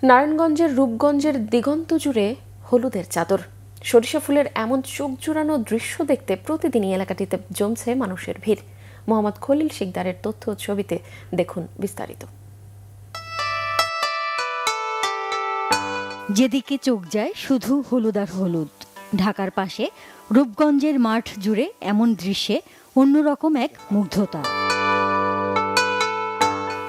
নারায়ণগঞ্জের রূপগঞ্জের দিগন্ত জুড়ে হলুদের চাদর। সরিষা ফুলের এমন চোখ জুড়ানো দৃশ্য দেখতে প্রতিদিনই এলাকাটিতে জমছে মানুষের ভিড়। মোহাম্মদ খলিল শিকদারের তথ্য ও ছবিতে দেখুন বিস্তারিত। যেদিকে চোখ যায় শুধু হলুদ আর হলুদ। ঢাকার পাশে রূপগঞ্জের মাঠ জুড়ে এমন দৃশ্যে অন্যরকম এক মুগ্ধতা।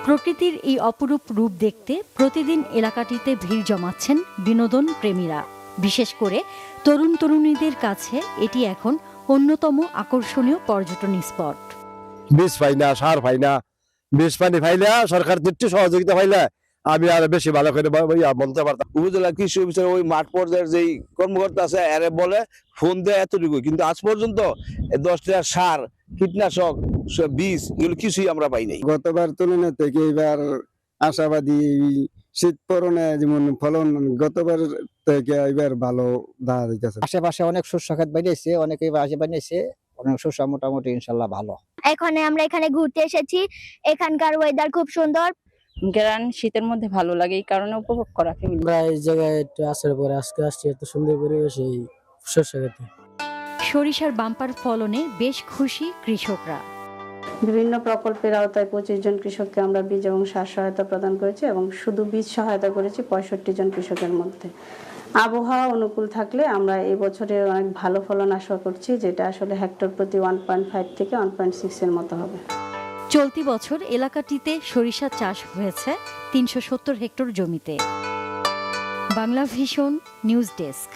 প্রকৃতির এই অপরূপ রূপ দেখতে প্রতিদিন এলাকাটিতে ভিড় জমাচ্ছেন বিনোদন প্রেমীরা। বিশেষ করে তরুণ তরুণীদের কাছে এটি এখন অন্যতম আকর্ষণীয় পর্যটন স্পট। বীজ পাই না, সার পাই না, বীজ পানি পাইলে সরকার একটু সহযোগিতা পাইলে আমি আর বেশি ভালো করে বলতে পারতাম। উপজেলা কৃষি অফিসার ওই মাঠ পর্যায়ের যেই কর্মকর্তা আছে এরে বলে ফোন দেয় এতটুকু, কিন্তু আজ পর্যন্ত 10টা সার, কীটনাশক, বীজ এগুলো কিছুই আমরা পাই নাই। গতবার তুলনা থেকে এবার আশাবাদী। শীত পরনে যেমন ফলন গতবার থেকে এবার ভালো দেখা যাইতেছে। আশেপাশে অনেক শস্য খাত বানিয়েছে, অনেকে আশে বানিয়েছে, অনেক শস্য মোটামুটি ইনশাল্লাহ ভালো। আমরা এখানে ঘুরতে এসেছি, এখানকার ওয়েদার খুব সুন্দর। গ্রান শীতের মধ্যে ভালো লাগে, এই কারণে উপভোগ করা। আমরা এই জায়গায় একটু আসার পরে আজকে আসছি, এত সুন্দর পরিবেশ এই শস্য খেতে। সরিষার বাম্পার ফলনে বেশ খুশি কৃষকরা। বিভিন্ন প্রকল্পের আওতায় 25 জন কৃষককে আমরা বীজ এবং সার সহায়তা প্রদান করেছি এবং শুধু বীজ সহায়তা করেছি 65 জন কৃষকের মধ্যে। আবহাওয়া অনুকূল থাকলে আমরা এই বছরে অনেক ভালো ফলন আশা করছি, যেটা আসলে হেক্টর প্রতি 1.5 থেকে 1.6 এর মতো হবে। চলতি বছর এলাকাটিতে সরিষা চাষ হয়েছে 370 হেক্টর জমিতে। Bangla vision news desk.